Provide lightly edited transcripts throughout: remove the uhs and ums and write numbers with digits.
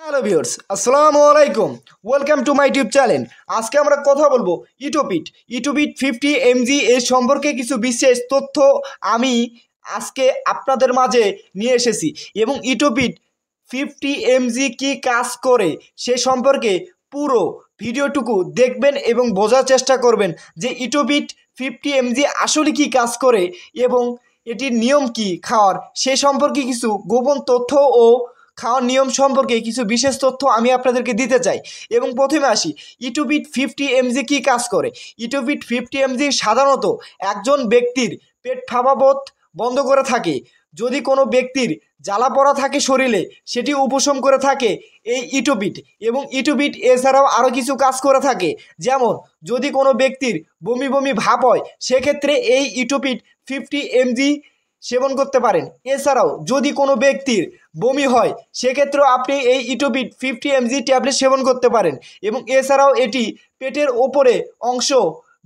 Hello viewers, আসসালামু আলাইকুম। Welcome to my YouTube channel. আজকে আমরা কথা বলবো ইটোপিট 50 mg এর সম্পর্কে কিছু বিশেষ তথ্য আমি আজকে আপনাদের মাঝে নিয়ে এসেছি এবং ইটোপিট 50 mg কি কাজ করে সে সম্পর্কে পুরো ভিডিওটুকু দেখবেন এবং বোঝার চেষ্টা করবেন যে ইটোপিট 50 mg আসলে কি কাজ করে এবং এটির নিয়ম কি খাওয়ার সে সম্পর্কে কিছু গোপন তথ্য ও খাওয়ার নিয়ম সম্পর্কে কিছু বিশেষ তথ্য আমি আপনাদেরকে দিতে চাই। এবং প্রথমে আসি, ইটোপিট 50 mg কী কাজ করে। ইটোপিট 50 mg সাধারণত একজন ব্যক্তির পেট ফাঁপাবোধ বন্ধ করে থাকে। যদি কোনো ব্যক্তির জ্বালা পড়া থাকে শরীরে, সেটি উপশম করে থাকে এই ইটোপিট। এবং ইটোপিট এছাড়াও আরও কিছু কাজ করে থাকে, যেমন যদি কোনো ব্যক্তির বমি বমি ভাব হয় সেক্ষেত্রে এই ইটোপিট 50 mg সেবন করতে পারেন। এছাড়াও যদি কোনো ব্যক্তির বমি হয় সেক্ষেত্রেও আপনি এই ইটোপিট 50 mg ট্যাবলেট সেবন করতে পারেন। এবং এছাড়াও এটি পেটের ওপরে অংশ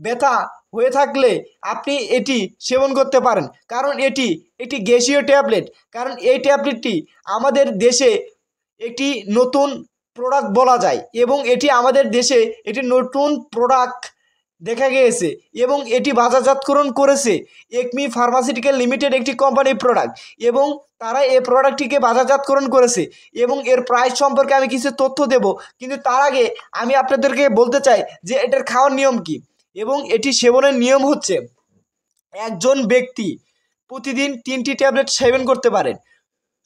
ব্যথা হয়ে থাকলে আপনি এটি সেবন করতে পারেন, কারণ এটি একটি গ্যাসীয় ট্যাবলেট। কারণ এই ট্যাবলেটটি আমাদের দেশে একটি নতুন প্রোডাক্ট বলা যায় এবং এটি আমাদের দেশে একটি নতুন প্রোডাক্ট দেখা গিয়েছে এবং এটি বাজারজাতকরণ করেছে একমি ফার্মাসিউটিক্যাল লিমিটেড একটি কোম্পানির প্রোডাক্ট এবং তারা এই প্রোডাক্টটিকে বাজারজাতকরণ করেছে এবং এর প্রাইস সম্পর্কে আমি কিছু তথ্য দেব। কিন্তু তার আগে আমি আপনাদেরকে বলতে চাই যে এটার খাওয়ার নিয়ম কি এবং এটি সেবনের নিয়ম হচ্ছে, একজন ব্যক্তি প্রতিদিন 3টি ট্যাবলেট সেবন করতে পারেন।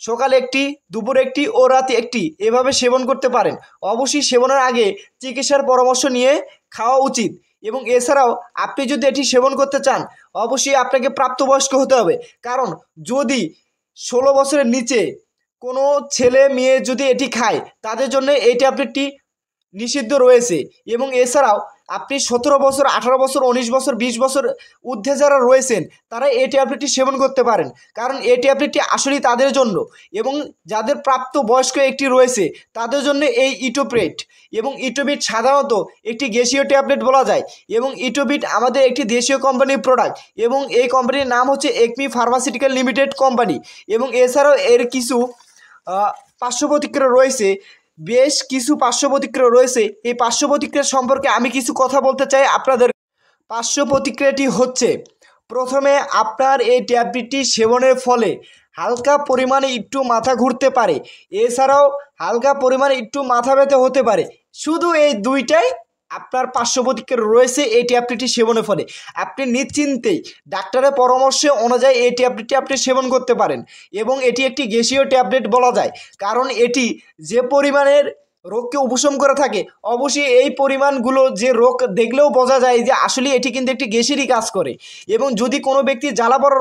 সকালে একটি, দুপুরে একটি ও রাতে একটি, এভাবে সেবন করতে পারেন। অবশ্যই সেবনের আগে চিকিৎসার পরামর্শ নিয়ে খাওয়া উচিত। এবং এছাড়াও আপনি যদি এটি সেবন করতে চান অবশ্যই আপনাকে প্রাপ্তবয়স্ক হতে হবে, কারণ যদি 16 বছরের নিচে কোনো ছেলে মেয়ে যদি এটি খায় তাদের জন্য এই ট্যাবলেটটি নিষিদ্ধ রয়েছে। এবং এছাড়াও আপনি 17 বছর, 18 বছর, 19 বছর, 20 বছর ঊর্ধ্বে যারা রয়েছেন তারা এই ট্যাবলেটটি সেবন করতে পারেন, কারণ এই ট্যাবলেটটি আসলেই তাদের জন্য। এবং যাদের প্রাপ্ত বয়স্ক একটি রয়েছে তাদের জন্য এই ইটোপিট। এবং ইটোপিট সাধারণত একটি গ্যাসীয় ট্যাবলেট বলা যায় এবং ইটোপিট আমাদের একটি দেশীয় কোম্পানির প্রোডাক্ট এবং এই কোম্পানির নাম হচ্ছে একমি ফার্মাসিউটিক্যাল লিমিটেড কোম্পানি। এবং এছাড়াও এর কিছু পার্শ্ব প্রতিক্রিয়া রয়েছে, বেশ কিছু পার্শ্ব প্রতিক্রিয়া রয়েছে। এই পার্শ্ব প্রতিক্রিয়া সম্পর্কে আমি কিছু কথা বলতে চাই আপনাদের। পার্শ্ব প্রতিক্রিয়াটি হচ্ছে, প্রথমে আপনার এই ট্যাবলেটটি সেবনের ফলে হালকা পরিমাণে একটু মাথা ঘুরতে পারে, এছাড়াও হালকা পরিমাণে একটু মাথা ব্যথা হতে পারে। শুধু এই দুইটাই আপনার পার্শ্ব প্রতিক্রিয়া রয়েছে এই ট্যাবলেটটি সেবনের ফলে। আপনি নিশ্চিন্তেই ডাক্তারের পরামর্শ অনুযায়ী এই ট্যাবলেটটি আপনি সেবন করতে পারেন। এবং এটি একটি গ্যাসীয় ট্যাবলেট বলা যায়, কারণ এটি যে পরিমাণের রোগকে উপশম করে থাকে, অবশ্যই এই পরিমাণগুলো যে রোগ দেখলেও বোঝা যায় যে আসলে এটি কিন্তু একটি গ্যাসেরই কাজ করে। এবং যদি কোনো ব্যক্তি জ্বালাপড়া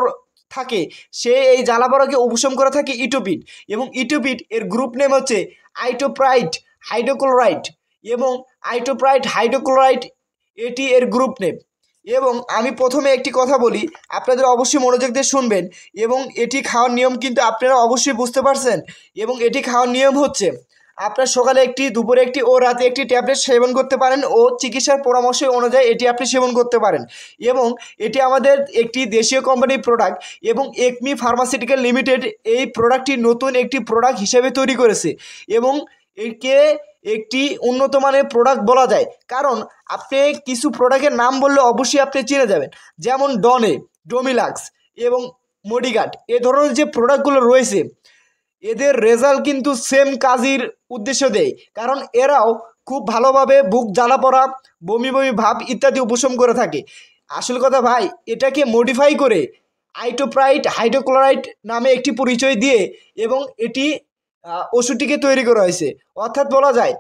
থাকে সে এই জ্বালাপড়াকে উপশম করে থাকে ইটোপিট। এবং ইটোপিট এর গ্রুপ নেম হচ্ছে আইটোপ্রাইট হাইড্রোক্লোরাইড এবং আইটোপ্রাইট হাইড্রোক্লোরাইড, এটি এর গ্রুপ নেম। এবং আমি প্রথমে একটি কথা বলি, আপনাদের অবশ্যই মনোযোগ দিয়ে শুনবেন এবং এটি খাওয়ার নিয়ম কিন্তু আপনারা অবশ্যই বুঝতে পারছেন। এবং এটি খাওয়ার নিয়ম হচ্ছে, আপনার সকালে একটি, দুপুরে একটি ও রাতে একটি ট্যাবলেট সেবন করতে পারেন ও চিকিৎসার পরামর্শ অনুযায়ী এটি আপনি সেবন করতে পারেন। এবং এটি আমাদের একটি দেশীয় কোম্পানির প্রোডাক্ট এবং একমি ফার্মাসিউটিক্যাল লিমিটেড এই প্রোডাক্টটি নতুন একটি প্রোডাক্ট হিসেবে তৈরি করেছে এবং একে একটি উন্নত মানের প্রোডাক্ট বলা যায়, কারণ আপনি কিছু প্রোডাক্টের নাম বললে অবশ্যই আপনি চিনে যাবেন, যেমন ডনে, ডোমিলাক্স এবং মডিগার্ড। এ ধরনের যে প্রোডাক্টগুলো রয়েছে এদের রেজাল্ট কিন্তু সেম কাজের উদ্দেশ্য দেয়, কারণ এরাও খুব ভালোভাবে বুক জ্বালা পড়া, বমি বমি ভাব ইত্যাদি উপশম করে থাকে। আসল কথা ভাই, এটাকে মডিফাই করে আইটোপ্রাইট হাইড্রোক্লোরাইড নামে একটি পরিচয় দিয়ে এবং এটি ওষুধটিকে তৈরি করা হয়েছে। অর্থাৎ বলা যায়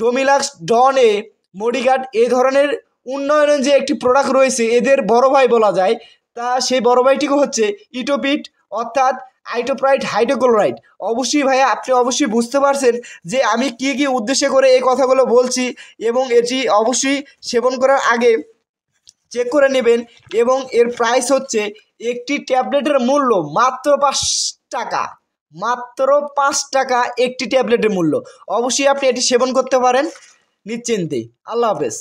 ডোমিলাক্স, ডন মডিগার্ড এই ধরনের উন্নয়নের যে একটি প্রোডাক্ট রয়েছে এদের বড় ভাই বলা যায়, তা সেই বড় ভাইটিকে হচ্ছে ইটোপিট অর্থাৎ আইটোপ্রাইট হাইড্রোক্লোরাইড। অবশ্যই ভাইয়া আপনি অবশ্যই বুঝতে পারছেন যে আমি কী কী উদ্দেশ্য করে এই কথাগুলো বলছি। এবং এটি অবশ্যই সেবন করার আগে চেক করে নেবেন। এবং এর প্রাইস হচ্ছে, একটি ট্যাবলেটের মূল্য মাত্র 5 টাকা, মাত্র 5 টাকা একটি ট্যাবলেটের মূল্য। অবশ্যই আপনি এটি সেবন করতে পারেন নিশ্চিন্তে। আল্লাহ হাফেজ।